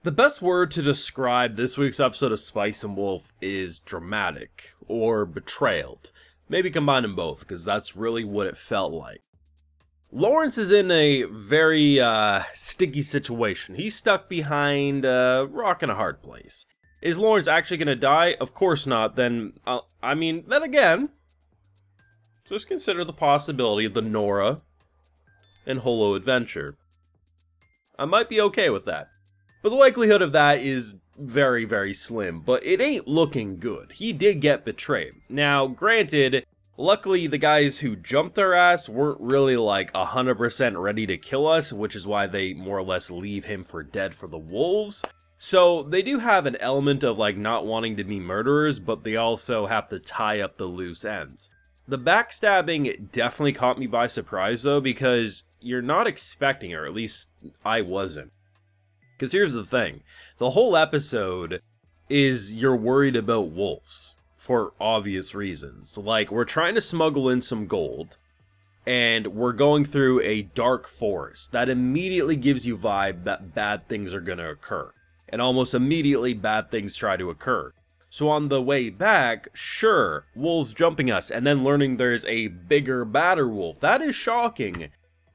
The best word to describe this week's episode of Spice and Wolf is dramatic or betrayed. Maybe combine them both, because that's really what it felt like. Lawrence is in a very sticky situation. He's stuck behind a rock and a hard place. Is Lawrence actually going to die? Of course not. Then again, just consider the possibility of the Nora and Holo adventure. I might be okay with that. But the likelihood of that is very, very slim. But it ain't looking good. He did get betrayed. Now, granted, luckily the guys who jumped our ass weren't really like 100% ready to kill us, which is why they more or less leave him for dead for the wolves. So they do have an element of like not wanting to be murderers, but they also have to tie up the loose ends. The backstabbing definitely caught me by surprise though, because you're not expecting, or at least I wasn't. Because here's the thing, the whole episode is you're worried about wolves, for obvious reasons. Like, we're trying to smuggle in some gold, and we're going through a dark forest. That immediately gives you vibe that bad things are gonna occur. And almost immediately bad things try to occur. So on the way back, sure, wolves jumping us, and then learning there's a bigger, badder wolf. That is shocking.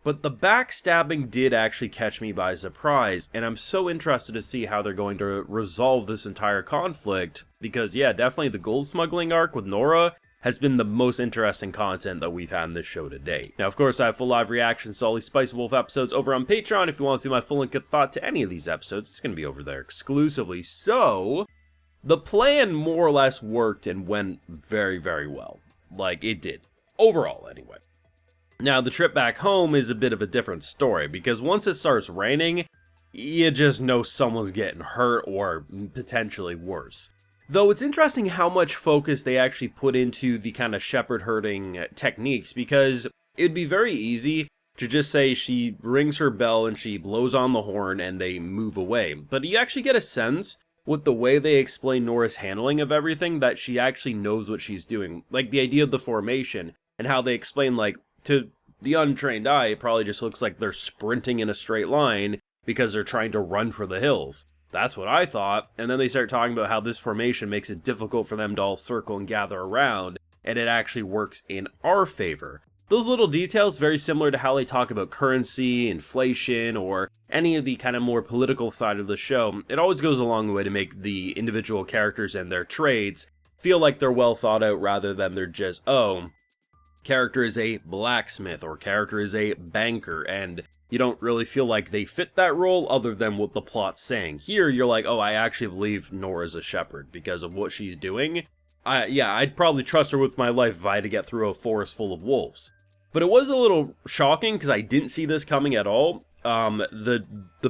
But the backstabbing did actually catch me by surprise, and I'm so interested to see how they're going to resolve this entire conflict, because yeah, definitely the gold smuggling arc with Nora has been the most interesting content that we've had in this show to date. Now, of course, I have full live reactions to all these Spice Wolf episodes over on Patreon. If you want to see my full and good thought to any of these episodes, it's going to be over there exclusively. So, the plan more or less worked and went very, very well. Like, it did. Overall, anyway. Now, the trip back home is a bit of a different story, because once it starts raining, you just know someone's getting hurt or potentially worse. Though it's interesting how much focus they actually put into the kind of shepherd herding techniques, because it'd be very easy to just say she rings her bell and she blows on the horn and they move away. But you actually get a sense with the way they explain Nora's handling of everything that she actually knows what she's doing. Like the idea of the formation and how they explain, like, to the untrained eye, it probably just looks like they're sprinting in a straight line because they're trying to run for the hills. That's what I thought, and then they start talking about how this formation makes it difficult for them to all circle and gather around, and it actually works in our favor. Those little details, very similar to how they talk about currency, inflation, or any of the kind of more political side of the show, it always goes a long way to make the individual characters and their traits feel like they're well thought out rather than they're just, oh, character is a blacksmith or character is a banker, and you don't really feel like they fit that role other than what the plot's saying. Here, you're like, oh, I actually believe Nora's a shepherd because of what she's doing. I'd probably trust her with my life if I had to get through a forest full of wolves. But it was a little shocking because I didn't see this coming at all. The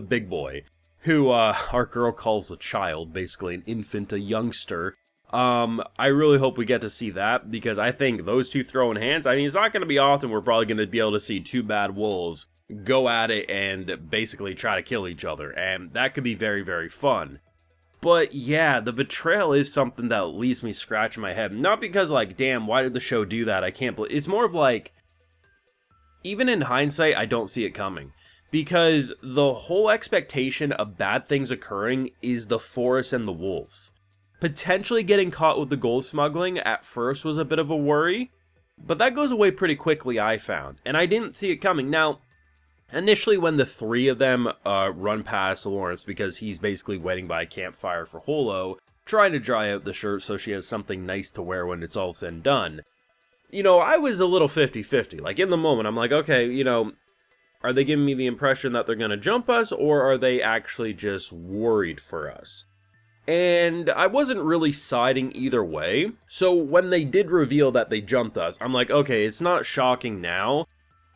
big boy, who our girl calls a child, basically an infant, a youngster. I really hope we get to see that, because I think those two throwing hands, I mean, it's not going to be often we're probably going to be able to see two bad wolves go at it and basically try to kill each other, and that could be very, very fun. But yeah, the betrayal is something that leaves me scratching my head. Not because, like, damn, why did the show do that? I can't believe. It's more of like, even in hindsight, I don't see it coming. Because the whole expectation of bad things occurring is the forest and the wolves. Potentially getting caught with the gold smuggling at first was a bit of a worry, but that goes away pretty quickly, I found, and I didn't see it coming. Now, initially when the three of them run past Lawrence, because he's basically waiting by a campfire for Holo, trying to dry out the shirt so she has something nice to wear when it's all said and done, you know, I was a little 50-50. Like, in the moment, I'm like, okay, you know, are they giving me the impression that they're gonna jump us, or are they actually just worried for us? And I wasn't really siding either way, so when they did reveal that they jumped us, I'm like, okay, it's not shocking now,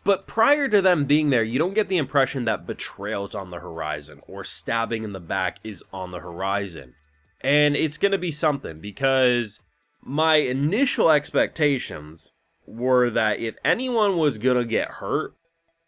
but prior to them being there, you don't get the impression that betrayal is on the horizon, or stabbing in the back is on the horizon. And it's gonna be something, because my initial expectations were that if anyone was gonna get hurt,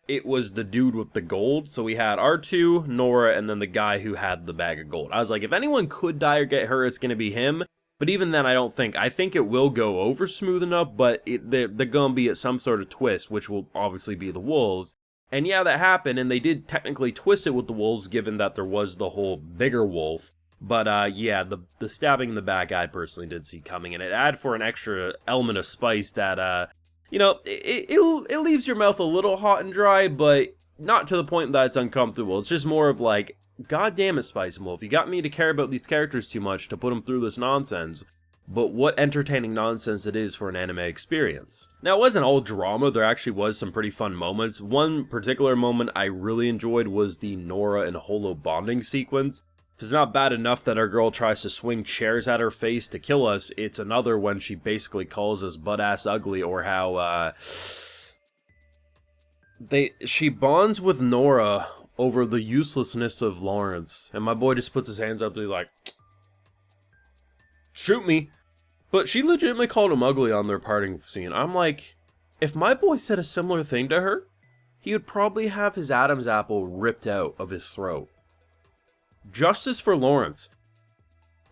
it was the dude with the gold. So we had R2, Nora, and then the guy who had the bag of gold. I was like, if anyone could die or get hurt, it's going to be him. But even then, I think it will go over smooth enough, but they're going to be at some sort of twist, which will obviously be the wolves. And yeah, that happened, and they did technically twist it with the wolves, given that there was the whole bigger wolf. But yeah, the stabbing in the back I personally did see coming, and it added for an extra element of spice that, you know, it leaves your mouth a little hot and dry, but not to the point that it's uncomfortable. It's just more of like, God damn it, Spice and Wolf, you got me to care about these characters too much to put them through this nonsense. But what entertaining nonsense it is for an anime experience. Now, it wasn't all drama, there actually was some pretty fun moments. One particular moment I really enjoyed was the Nora and Holo bonding sequence. If it's not bad enough that our girl tries to swing chairs at her face to kill us, it's another when she basically calls us butt-ass ugly, or how, she bonds with Nora over the uselessness of Lawrence, and my boy just puts his hands up to be like, shoot me. But she legitimately called him ugly on their parting scene. I'm like, if my boy said a similar thing to her, he would probably have his Adam's apple ripped out of his throat. Justice for Lawrence.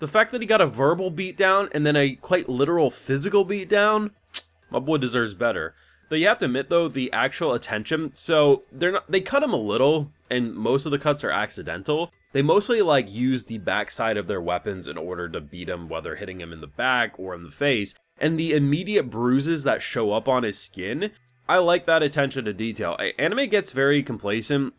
The fact that he got a verbal beatdown and then a quite literal physical beatdown, my boy deserves better. Though you have to admit though, the actual attention, so they cut him a little, and most of the cuts are accidental. They mostly like use the backside of their weapons in order to beat him, whether hitting him in the back or in the face. And the immediate bruises that show up on his skin, I like that attention to detail. Anime gets very complacent,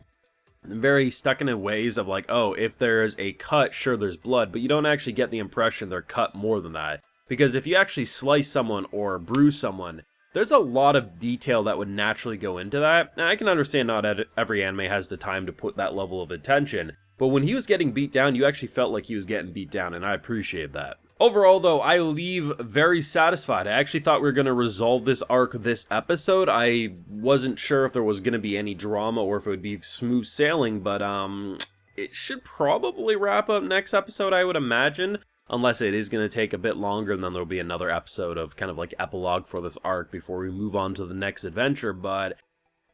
very stuck in ways of like, oh, if there's a cut, sure there's blood, but you don't actually get the impression they're cut more than that. Because if you actually slice someone or bruise someone, there's a lot of detail that would naturally go into that. And I can understand not every anime has the time to put that level of attention, but when he was getting beat down, you actually felt like he was getting beat down, and I appreciate that. Overall, though, I leave very satisfied. I actually thought we were going to resolve this arc this episode. I wasn't sure if there was going to be any drama or if it would be smooth sailing, but it should probably wrap up next episode, I would imagine. Unless it is going to take a bit longer, and then there'll be another episode of kind of like epilogue for this arc before we move on to the next adventure, but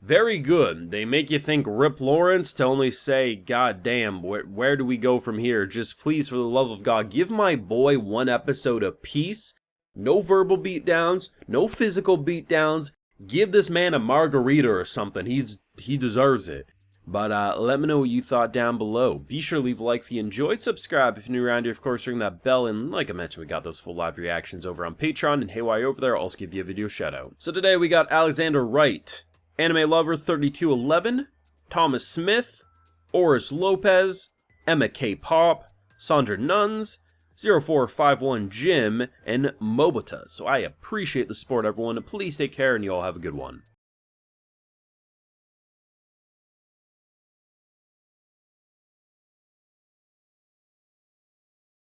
very good. They make you think Rip Lawrence to only say, God damn, where do we go from here? Just please, for the love of God, give my boy one episode apiece. No verbal beatdowns, no physical beatdowns. Give this man a margarita or something. He deserves it. But let me know what you thought down below. Be sure to leave a like if you enjoyed, subscribe if you're new around here, of course, ring that bell, and like I mentioned, we got those full live reactions over on Patreon, and hey, while you're over there, I'll also give you a video shout out. So today we got Alexander Wright, Anime Lover 3211, Thomas Smith, Oris Lopez, Emma K. Pop, Sandra Nuns, 0451 Jim, and Mobota. So I appreciate the support, everyone, and please take care, and you all have a good one.